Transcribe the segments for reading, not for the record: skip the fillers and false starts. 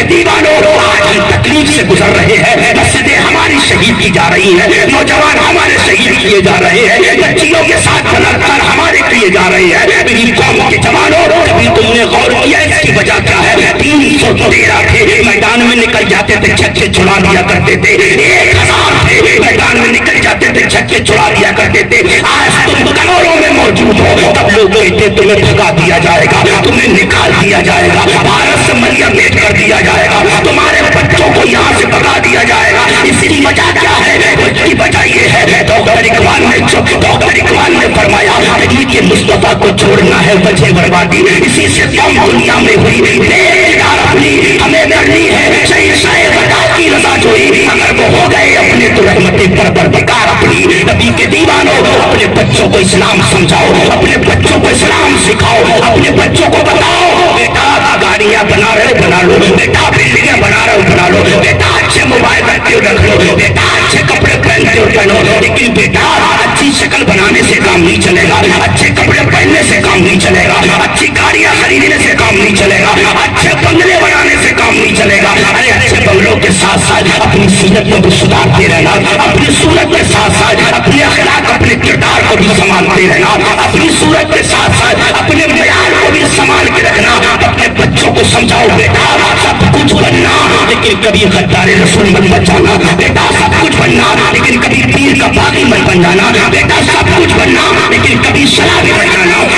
کے دیوانوں آج ہم تکلیف سے گزر رہے ہیں، مسجدیں ہماری شہید کی جا رہی ہیں، نوجوان ہمارے شہید کیے جا رہے ہیں، بچیوں کے ساتھ بلاکار ہمارے کیے جا رہے ہیں۔ میری قوم کے جوانوں کبھی تم نے غور کیا اس کی وجہ کیا ہے؟ 313 تھے میدان میں نکل جاتے تھے چھکے چھڑا دیا کرتے تھے، 1000 تھے میدان میں نکل جاتے تھے چھکے چھڑا دیا کرتے تھے، آج تم کروڑوں میں موجود ہو، تب لوگ کہتے تمہیں بھگا دیا جائے گا، تمہیں نکال دیا جائے گا، بھارت سے مریم میٹ کر دیا جائے گا، تمہارے بچوں کو یہاں سے بھگا دیا جائے گا۔ اس کی وجہ کیا ہے؟ اس کی وجہ یہ ہے ڈاکٹر اقبال نے فرمایا نبی کے مصطفیٰ کو چھوڑنا ہے وجہ بربادی، اسی سے قوم دنیا میں ہوئی اپنی ہمیں کرنی ہے شہنشاہ وفا کی رضا جوئی، اگر وہ ہو گئے اپنے تو رحمت پروردگار اپنی۔ نبی کے دیوانوں اپنے بچوں کو اسلام سمجھاؤ، اپنے بچوں کو اسلام سکھاؤ، اپنے بچوں کو بتاؤ بیٹا گاڑیاں بنا رہے بنا لو، بیٹا بلڈنگیں بنا رہے بنا لو، بیٹا اچھے موبائل رکھتے ہو رکھ لو، بیٹا اچھے کپڑے پہنتے ہو پہنو، لیکن بیٹا اچھی شکل بنانے سے کام نہیں چلے گا، اچھے کپڑے پہننے سے کام نہیں چلے گا، اچھی گاڑیاں خریدنے سے کام نہیں چلے گا، اچھے بنگلے بنانے سے کام نہیں چلے گا۔ ارے اچھے بنگلوں کے ساتھ ساتھ اپنی سیرت کو بھی سدھارتے رہنا، اپنی صورت کے ساتھ ساتھ اپنے اخلاق اپنے کردار کو بھی سنبھالتے رہنا، اپنی صورت کے ساتھ ساتھ اپنے معیار کو بھی سنبھال کے رکھنا۔ اپنے بچوں کو سمجھاؤ بیٹا سب کچھ بننا لیکن کبھی غدار رسول مت بن جانا، بیٹا سب کچھ بننا لیکن کبھی پیر کا باغی مت بن جانا، بیٹا سب کچھ بننا لیکن کبھی شرابی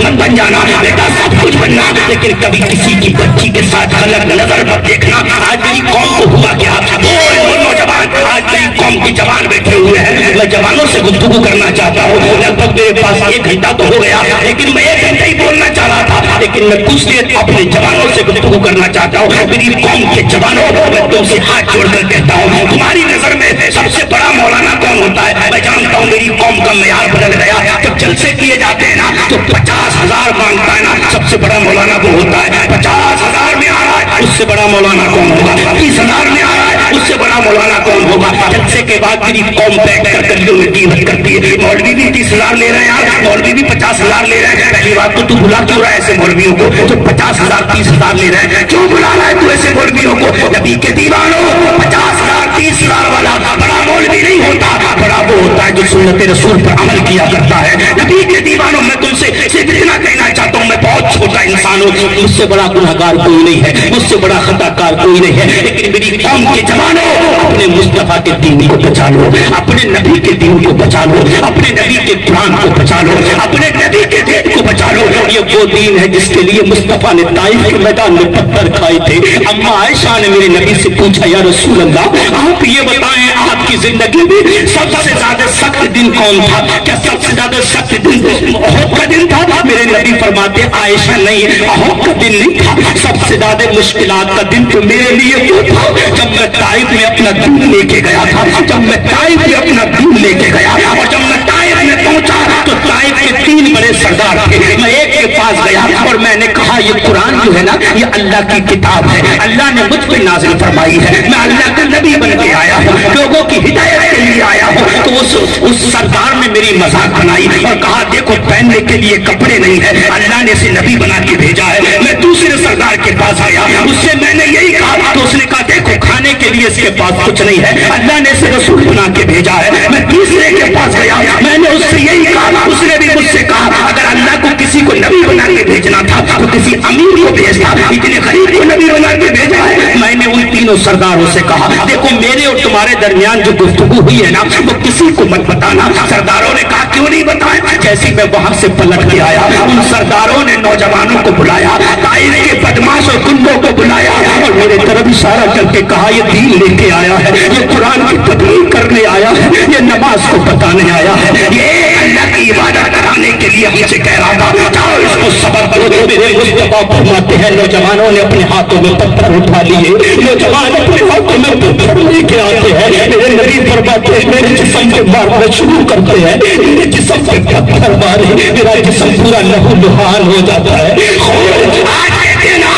مت بن جانا، بیٹا سب کچھ بننا لیکن کبھی کسی کی بچی کے ساتھ غلط نظر مت دیکھنا۔ آج میری قوم کو ہوا کیا؟ وہ نوجوان آج میری قوم کی جوان بیٹھے ہوئے ہیں، میں جوانوں سے گفتگو کرنا چاہتا ہوں، لگ بھگ میرے پاس 1 گھنٹہ تو ہو گیا لیکن میں 1 گھنٹہ ہی بولنا چاہ رہا تھا، لیکن میں کچھ دیر اپنے جوانوں سے گفتگو کرنا چاہتا ہوں۔ میری قوم کے جوانوں میں تم سے ہاتھ جوڑ کر کہتا ہوں تمہاری نظر میں سب سے بڑا مولانا کون ہوتا ہے؟ میں جانتا ہوں میری قوم کا معیار بدل گیا، جب جلسے کیے جاتے ہیں نا تو 50,000 مانگتا ہے نا، سب سے بڑا مولانا وہ ہوتا ہے۔ 50,000 میں آ رہا ہے اس سے بڑا مولانا کون ہوگا؟ 30,000 میں آ رہا ہے اس سے بڑا مولانا کون ہوگا؟ جلسے کے بعد میری قوم بیٹھ کر گلیوں میں قیمت کرتی ہے، مولوی بھی 30,000 لے رہے ہیں، مولوی بھی 50,000 لے رہے ہیں۔ پہلی بات تو بلا کیوں رہا ہے ایسے مولویوں کو؟ تو 50,000 30,000 لے رہے ہیں، کیوں بلا رہا ہے تو ایسے مولویوں کو؟ نبی کے دیوانوں 50,000 30,000 والا بڑا مولوی نہیں ہوتا، بڑا وہ ہوتا ہے جو سنت رسول پر عمل کیا کرتا ہے۔ نبی کے دیوانوں میں تم سے صرف اتنا کہنا چاہتا ہوں میں بہت چھوٹا انسان ہوں، مجھ سے بڑا گنہگار کوئی نہیں ہے، مجھ سے بڑا خطا کار کوئی نہیں ہے، لیکن میری قوم کے جوانوں اپنے مصطفیٰ کے دین کو بچا لو، اپنے نبی کے دین کو بچا لو، اپنے نبی کے قرآن کو بچا لو، اپنے نبی کے دین کو بچا لو۔ یہ وہ دین ہے جس کے لیے مصطفیٰ نے طائف کے میدان میں پتھر کھائے تھے۔ اما عائشہ نے میرے نبی سے پوچھا یا رسول اللہ آپ یہ بتائیں آپ کی زندگی میں سب سے زیادہ سخت دن کون تھا؟ کیا سب سے زیادہ سخت دن احد کا دن تھا؟ میرے نبی فرماتے عائشہ نہیں، احد کا دن نہیں تھا، سب سے زیادہ مشکلات کا دن تو میرے لیے وہ تھا جب میں طائف میں اپنا دین لے کے گیا تھا، جب میں طائف میں اپنا دین لے کے گیا اور جب میں طائف میں پہنچا تو طائف کے 3 بڑے سردار تھے، میں ایک کے پاس گیا اور میں نے کہا یہ قرآن جو ہے نا یہ اللہ کی کتاب ہے، اللہ نے مجھ پہ نازل فرمائی ہے، میں اللہ کا نبی بن کے آیا ہوں، لوگوں کی ہدایت کے لیے آیا ہوں۔ تو اس سردار نے میری مذاق بنائی اور کہا دیکھو پہننے کے لیے کپڑے نہیں ہے، اللہ نے اسے نبی بنا کے بھیجا ہے۔ میں دوسرے سردار کے پاس گیا، اس سے میں نے یہی کہا تو اس نے کہا دیکھو کھانے کے لیے اس کے پاس کچھ نہیں ہے، اللہ نے اسے رسول بنا کے بھیجا ہے۔ میں تیسرے کے پاس گیا، میں نے اس سے یہی کہا، اس نے بھی مجھ سے کہا اگر اللہ کو کسی کو نبی بنا کے بھیجنا تھا تو کسی امیر کو بھیجتا، اتنے غریب کو نبی بنا کے بھیجا ہے۔ میں نے ان تینوں سرداروں سے کہا دیکھو میرے اور تمہارے درمیان جو گفتگو ہوئی ہے نا وہ کسی کو مت بتانا۔ سرداروں نے کہا کیوں نہیں بتایا؟ جیسے میں وہاں سے پلٹ کے آیا ان سرداروں نے نوجوانوں کو بلایا، طائف کے بدماش اور گنڈوں کو بلایا اور میرے طرف اشارہ کر کے کہا یہ دین لے کے آیا ہے، یہ قرآن کی تبلیغ کرنے آیا ہے، یہ نماز کو بتانے آیا ہے، یہ اللہ کی عبادت کرانے کے لیے ہم سے کہہ رہا تھا جاؤ اس کو سبق دو۔ میرے مصطفیٰ فرماتے ہیں نوجوانوں نے اپنے ہاتھوں میں پتھر اٹھا لیے، نوجوان اپنے ہاتھوں میں پتھر لے کے آتے ہیں، میرے نبی فرماتے ہیں میرے جسم پہ مارنا شروع کرتے ہیں، میرے جسم پہ پتھر مارے میرا جسم پورا لہو لہان ہو جاتا ہے۔ آج کہتے ہیں نا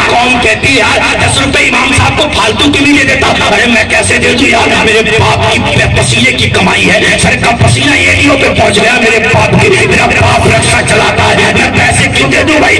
قوم کہتی ہے 10 روپے امام صاحب کو فالتو کے لیے دیتا، ارے میں کیسے دے دوں یار، میرے باپ کی پسینے کی کمائی ہے، سر کا پسینہ ایڑیوں پہ پہنچ گیا میرے باپ کی، میرا باپ رکشہ چلاتا ہے، میں پیسے کیوں دے دوں بھائی؟